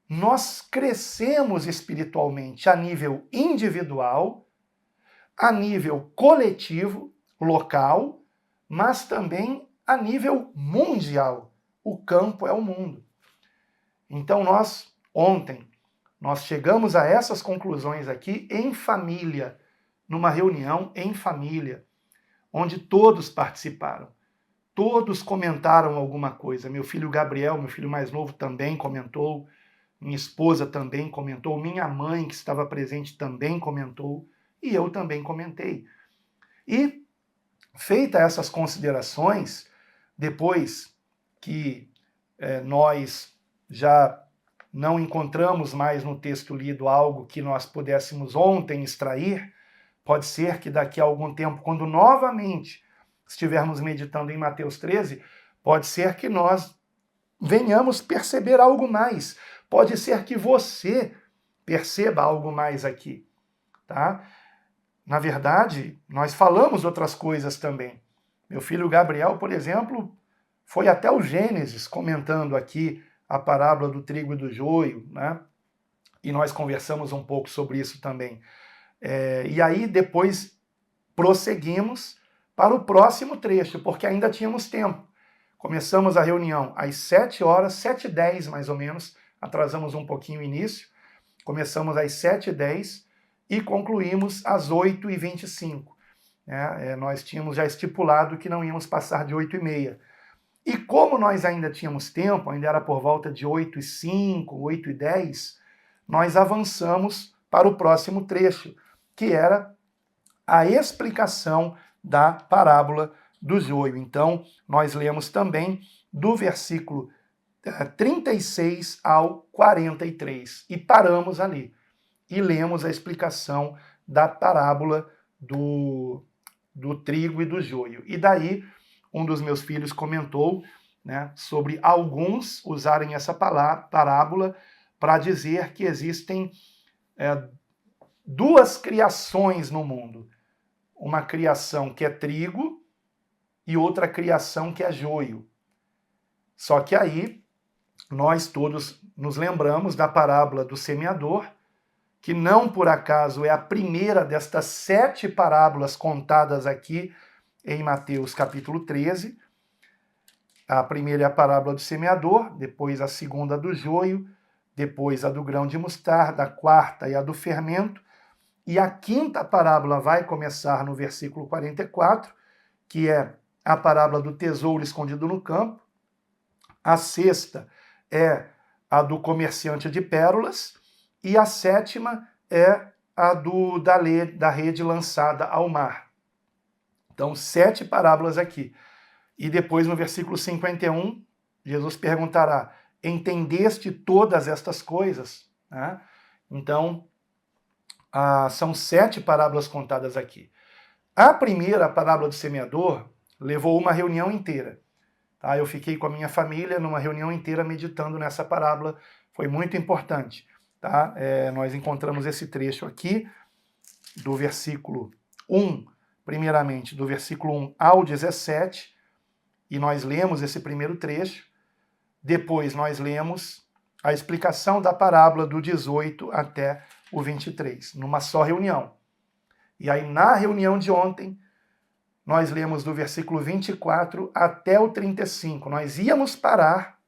nós crescemos espiritualmente a nível individual, a nível coletivo, local, mas também a nível mundial. O campo é o mundo. Então ontem, nós chegamos a essas conclusões aqui em família, numa reunião em família, onde todos participaram. Todos comentaram alguma coisa. Meu filho Gabriel, meu filho mais novo, também comentou. Minha esposa também comentou. Minha mãe, que estava presente, também comentou. E eu também comentei. E, feitas essas considerações, depois que nós já não encontramos mais no texto lido algo que nós pudéssemos ontem extrair, pode ser que daqui a algum tempo, quando novamente estivermos meditando em Mateus 13, pode ser que nós venhamos perceber algo mais. Pode ser que você perceba algo mais aqui, tá? Na verdade, nós falamos outras coisas também. Meu filho Gabriel, por exemplo, foi até o Gênesis comentando aqui a parábola do trigo e do joio, né? E nós conversamos um pouco sobre isso também. E aí depois prosseguimos para o próximo trecho, porque ainda tínhamos tempo. Começamos a reunião às 7 horas, 7h10 mais ou menos, atrasamos um pouquinho o início, começamos às 7h10 e concluímos às 8h25. Nós tínhamos já estipulado que não íamos passar de 8h30. E como nós ainda tínhamos tempo, ainda era por volta de 8h05, 8h10, nós avançamos para o próximo trecho, que era a explicação da parábola do joio. Então, nós lemos também do versículo 36 ao 43 e paramos ali e lemos a explicação da parábola do trigo e do joio. E daí, um dos meus filhos comentou, né, sobre alguns usarem essa parábola para dizer que existem duas criações no mundo. Uma criação que é trigo e outra criação que é joio. Só que aí, nós todos nos lembramos da parábola do semeador, que não por acaso é a primeira destas 7 parábolas contadas aqui em Mateus capítulo 13. A primeira é a parábola do semeador, depois a segunda do joio, depois a do grão de mostarda, a quarta e a do fermento, e a quinta parábola vai começar no versículo 44, que é a parábola do tesouro escondido no campo. A sexta é a do comerciante de pérolas, e a sétima é a da rede lançada ao mar. Então, 7 parábolas aqui. E depois, no versículo 51, Jesus perguntará: entendeste todas estas coisas? Né? Então, são 7 parábolas contadas aqui. A primeira, a parábola do semeador, levou uma reunião inteira. Tá? Eu fiquei com a minha família numa reunião inteira meditando nessa parábola. Foi muito importante. Tá? Nós encontramos esse trecho aqui, do versículo 1, primeiramente, do versículo 1 ao 17, e nós lemos esse primeiro trecho. Depois nós lemos a explicação da parábola do 18 até o 23, numa só reunião. E aí, na reunião de ontem, nós lemos do versículo 24 até o 35. Nós íamos parar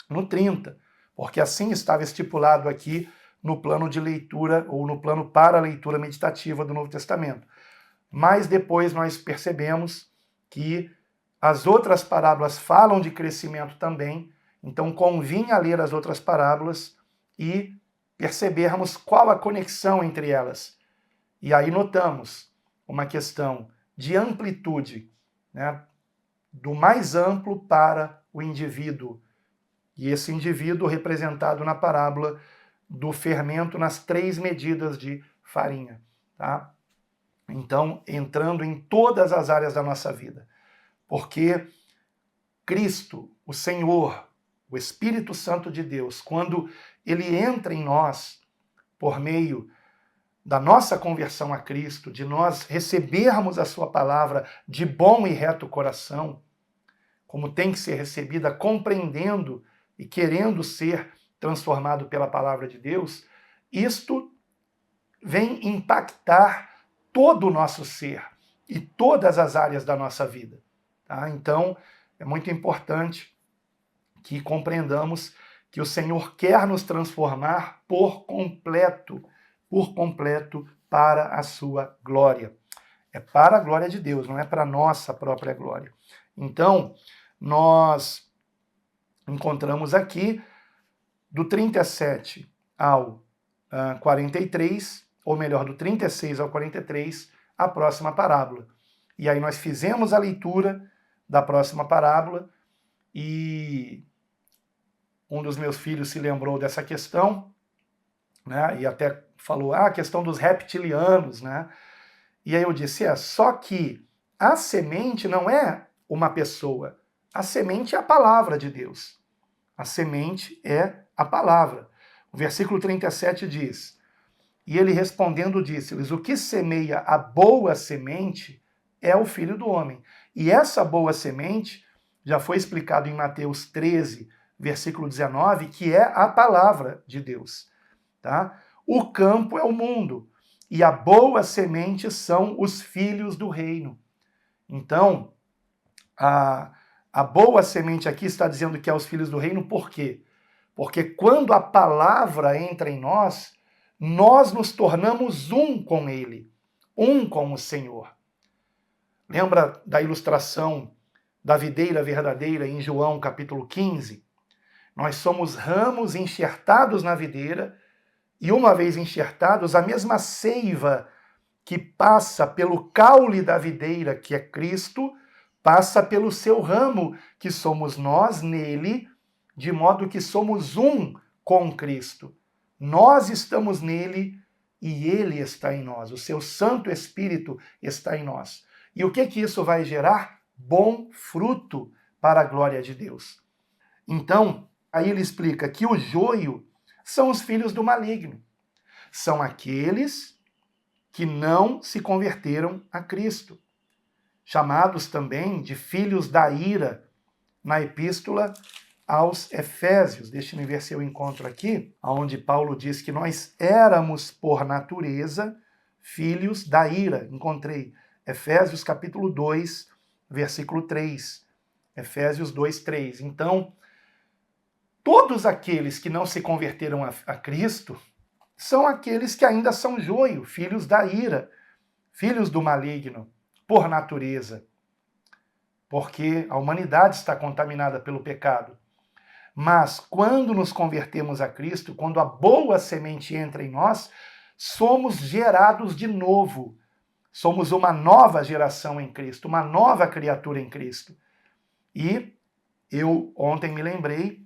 no 30, porque assim estava estipulado aqui no plano de leitura, ou no plano para a leitura meditativa do Novo Testamento. Mas depois nós percebemos que as outras parábolas falam de crescimento também, então convinha ler as outras parábolas e percebermos qual a conexão entre elas. E aí notamos uma questão de amplitude, né, do mais amplo para o indivíduo. E esse indivíduo representado na parábola do fermento nas 3 medidas de farinha. Tá? Então, entrando em todas as áreas da nossa vida. Porque Cristo, o Senhor, o Espírito Santo de Deus, quando ele entra em nós por meio da nossa conversão a Cristo, de nós recebermos a sua palavra de bom e reto coração, como tem que ser recebida, compreendendo e querendo ser transformado pela palavra de Deus, isto vem impactar todo o nosso ser e todas as áreas da nossa vida. Tá? Então, é muito importante que compreendamos que o Senhor quer nos transformar por completo para a sua glória. É para a glória de Deus, não é para a nossa própria glória. Então, nós encontramos aqui do 37 ao 43, ou melhor, do 36 ao 43, a próxima parábola. E aí nós fizemos a leitura da próxima parábola e um dos meus filhos se lembrou dessa questão, né, e até falou, a questão dos reptilianos, né? E aí eu disse, só que a semente não é uma pessoa, a semente é a palavra de Deus. A semente é a palavra. O versículo 37 diz, e ele respondendo disse-lhes, o que semeia a boa semente é o Filho do Homem. E essa boa semente já foi explicado em Mateus 13, versículo 19, que é a palavra de Deus. Tá? O campo é o mundo, e a boa semente são os filhos do reino. Então, a boa semente aqui está dizendo que é os filhos do reino, por quê? Porque quando a palavra entra em nós, nós nos tornamos um com ele, um com o Senhor. Lembra da ilustração da videira verdadeira em João capítulo 15? Nós somos ramos enxertados na videira, e uma vez enxertados, a mesma seiva que passa pelo caule da videira, que é Cristo, passa pelo seu ramo, que somos nós nele, de modo que somos um com Cristo. Nós estamos nele e ele está em nós. O seu Santo Espírito está em nós. E o que isso vai gerar? Bom fruto para a glória de Deus. Então, aí ele explica que o joio são os filhos do maligno. São aqueles que não se converteram a Cristo, chamados também de filhos da ira, na epístola aos Efésios. Deixa-me ver se eu encontro aqui, onde Paulo diz que nós éramos, por natureza, filhos da ira. Encontrei Efésios capítulo 2, versículo 3. Efésios 2, 3. Então, todos aqueles que não se converteram a Cristo são aqueles que ainda são joio, filhos da ira, filhos do maligno, por natureza. Porque a humanidade está contaminada pelo pecado. Mas quando nos convertemos a Cristo, quando a boa semente entra em nós, somos gerados de novo. Somos uma nova geração em Cristo, uma nova criatura em Cristo. E eu ontem me lembrei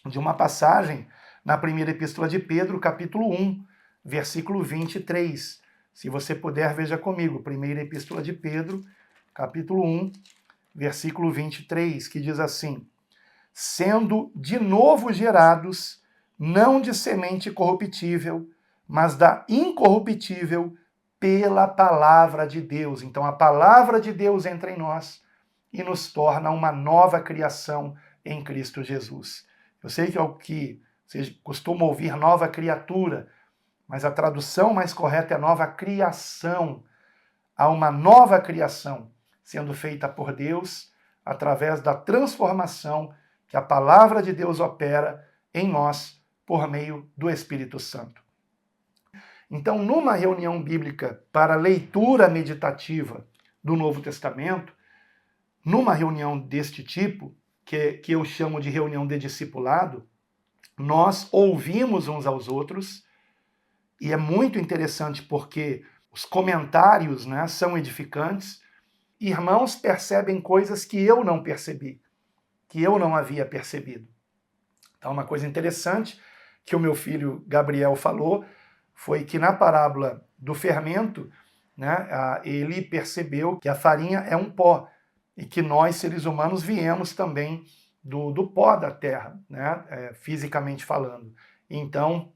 de uma passagem na primeira epístola de Pedro, capítulo 1, versículo 23. Se você puder, veja comigo. Primeira epístola de Pedro, capítulo 1, versículo 23, que diz assim: sendo de novo gerados, não de semente corruptível, mas da incorruptível, pela palavra de Deus. Então a palavra de Deus entra em nós e nos torna uma nova criação em Cristo Jesus. Eu sei que é o que você costuma ouvir, nova criatura, mas a tradução mais correta é nova criação. Há uma nova criação sendo feita por Deus através da transformação que a palavra de Deus opera em nós por meio do Espírito Santo. Então, numa reunião bíblica para leitura meditativa do Novo Testamento, numa reunião deste tipo, que eu chamo de reunião de discipulado, nós ouvimos uns aos outros, e é muito interessante porque os comentários, né, são edificantes. Irmãos percebem coisas que eu não percebi, que eu não havia percebido. Então, uma coisa interessante que o meu filho Gabriel falou foi que na parábola do fermento, né, ele percebeu que a farinha é um pó e que nós, seres humanos, viemos também do pó da terra, né, fisicamente falando. Então,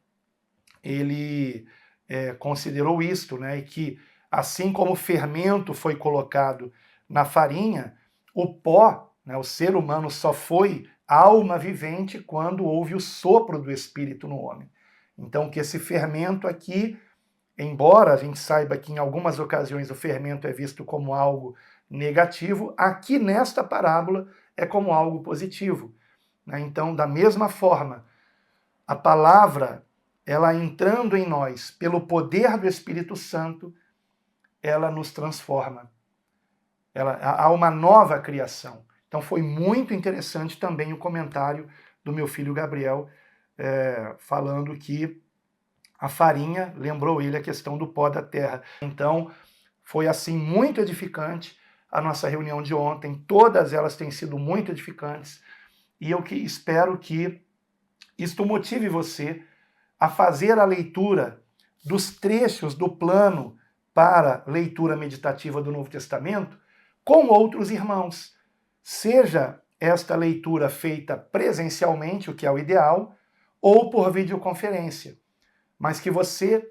ele considerou isto, né, e que assim como o fermento foi colocado na farinha, o pó, né, o ser humano só foi alma vivente quando houve o sopro do Espírito no homem. Então, que esse fermento aqui, embora a gente saiba que em algumas ocasiões o fermento é visto como algo negativo, aqui nesta parábola é como algo positivo. Né? Então, da mesma forma, a palavra, ela entrando em nós pelo poder do Espírito Santo, ela nos transforma. Há uma nova criação. Então foi muito interessante também o comentário do meu filho Gabriel, falando que a farinha lembrou ele a questão do pó da terra. Então foi assim muito edificante a nossa reunião de ontem. Todas elas têm sido muito edificantes. E eu espero que isto motive você a fazer a leitura dos trechos do plano para leitura meditativa do Novo Testamento com outros irmãos. Seja esta leitura feita presencialmente, o que é o ideal, ou por videoconferência. Mas que você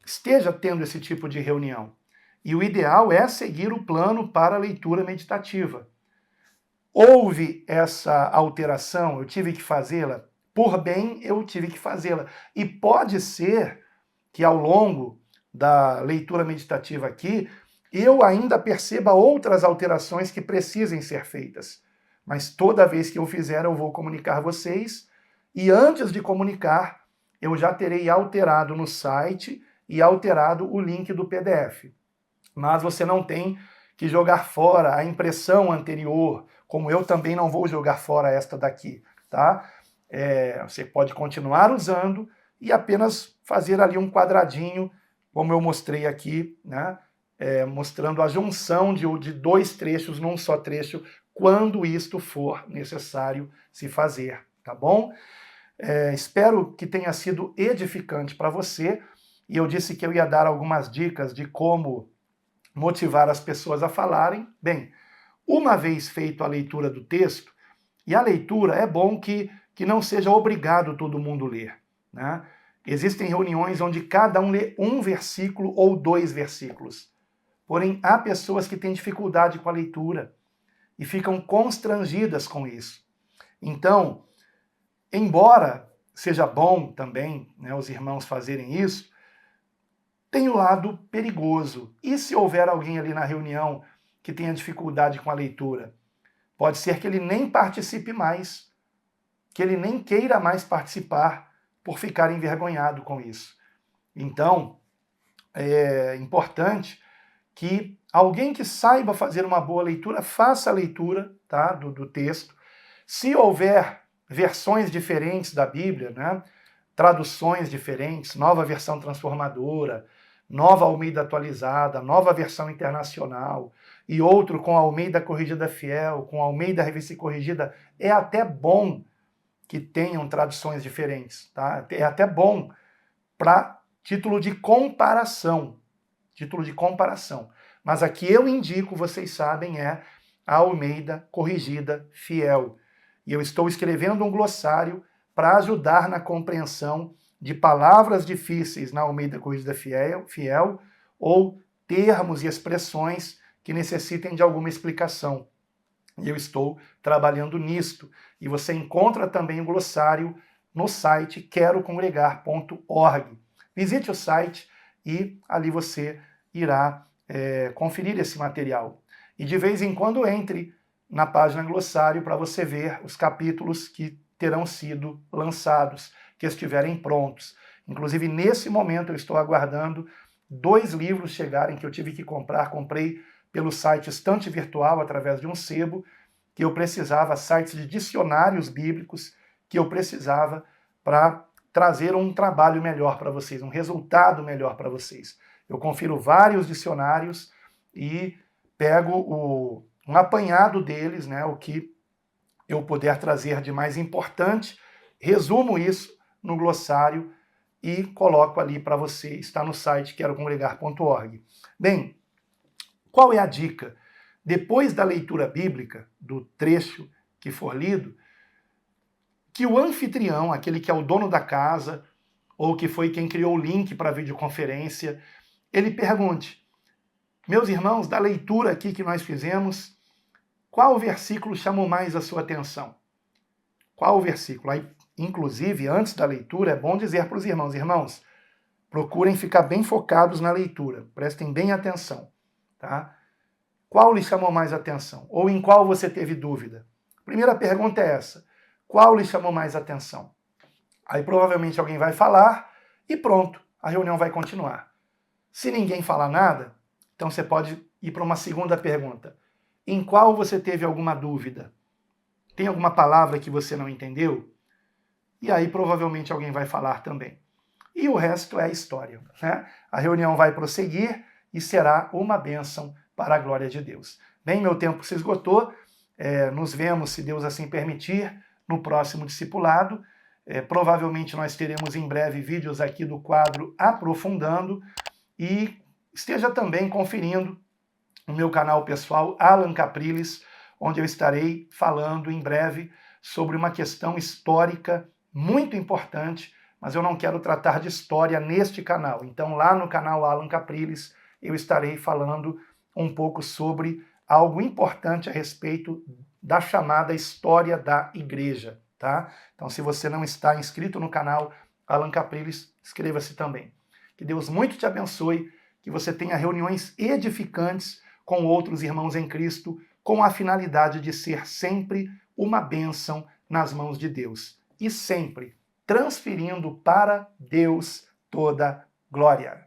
esteja tendo esse tipo de reunião. E o ideal é seguir o plano para a leitura meditativa. Houve essa alteração, eu tive que fazê-la, por bem eu tive que fazê-la. E pode ser que ao longo da leitura meditativa aqui, eu ainda perceba outras alterações que precisem ser feitas. Mas toda vez que eu fizer, eu vou comunicar a vocês, e antes de comunicar, eu já terei alterado no site e alterado o link do PDF. Mas você não tem que jogar fora a impressão anterior, como eu também não vou jogar fora esta daqui, tá? Você pode continuar usando e apenas fazer ali um quadradinho como eu mostrei aqui, né, mostrando a junção de dois trechos num só trecho, quando isto for necessário se fazer, tá bom? Espero que tenha sido edificante para você, e eu disse que eu ia dar algumas dicas de como motivar as pessoas a falarem. Bem, uma vez feito a leitura do texto, e a leitura é bom que não seja obrigado todo mundo ler, né? Existem reuniões onde cada um lê um versículo ou 2 versículos. Porém, há pessoas que têm dificuldade com a leitura e ficam constrangidas com isso. Então, embora seja bom também, né, os irmãos fazerem isso, tem o lado perigoso. E se houver alguém ali na reunião que tenha dificuldade com a leitura? Pode ser que ele nem participe mais, que ele nem queira mais participar por ficar envergonhado com isso. Então, é importante que alguém que saiba fazer uma boa leitura, faça a leitura, tá, do texto. Se houver versões diferentes da Bíblia, né, traduções diferentes, nova versão transformadora, nova Almeida atualizada, nova versão internacional, e outro com Almeida Corrigida Fiel, com Almeida Revista Corrigida, é até bom que tenham traduções diferentes, tá? É até bom para título de comparação. Título de comparação. Mas aqui eu indico, vocês sabem, é a Almeida Corrigida Fiel. E eu estou escrevendo um glossário para ajudar na compreensão de palavras difíceis na Almeida Corrigida Fiel ou termos e expressões que necessitem de alguma explicação. E eu estou trabalhando nisto. E você encontra também o glossário no site querocongregar.org. Visite o site e ali você irá conferir esse material. E de vez em quando entre na página glossário para você ver os capítulos que terão sido lançados, que estiverem prontos. Inclusive, nesse momento, eu estou aguardando 2 livros chegarem que eu tive que comprar. Comprei pelo site Estante Virtual, através de um sebo, que eu precisava, sites de dicionários bíblicos, que eu precisava para trazer um trabalho melhor para vocês, um resultado melhor para vocês. Eu confiro vários dicionários e pego um apanhado deles, né, o que eu puder trazer de mais importante, resumo isso no glossário e coloco ali para você. Está no site querocongregar.org. Bem, qual é a dica? Depois da leitura bíblica, do trecho que for lido, que o anfitrião, aquele que é o dono da casa, ou que foi quem criou o link para a videoconferência, ele pergunte: meus irmãos, da leitura aqui que nós fizemos, qual versículo chamou mais a sua atenção? Qual o versículo? Aí, inclusive, antes da leitura, é bom dizer para os irmãos: irmãos, procurem ficar bem focados na leitura, prestem bem atenção, tá? Qual lhe chamou mais atenção? Ou em qual você teve dúvida? Primeira pergunta é essa: qual lhe chamou mais atenção? Aí provavelmente alguém vai falar e pronto, a reunião vai continuar. Se ninguém falar nada, então você pode ir para uma segunda pergunta: em qual você teve alguma dúvida? Tem alguma palavra que você não entendeu? E aí provavelmente alguém vai falar também. E o resto é história, né? A reunião vai prosseguir e será uma bênção para a glória de Deus. Bem, meu tempo se esgotou. Nos vemos, se Deus assim permitir, no próximo discipulado. Provavelmente nós teremos em breve vídeos aqui do quadro Aprofundando. E esteja também conferindo no meu canal pessoal, Alan Capriles, onde eu estarei falando em breve sobre uma questão histórica muito importante, mas eu não quero tratar de história neste canal. Então, lá no canal Alan Capriles, eu estarei falando um pouco sobre algo importante a respeito da chamada história da igreja, tá? Então, se você não está inscrito no canal Alan Capriles, inscreva-se também. Que Deus muito te abençoe, que você tenha reuniões edificantes com outros irmãos em Cristo, com a finalidade de ser sempre uma bênção nas mãos de Deus. E sempre transferindo para Deus toda glória.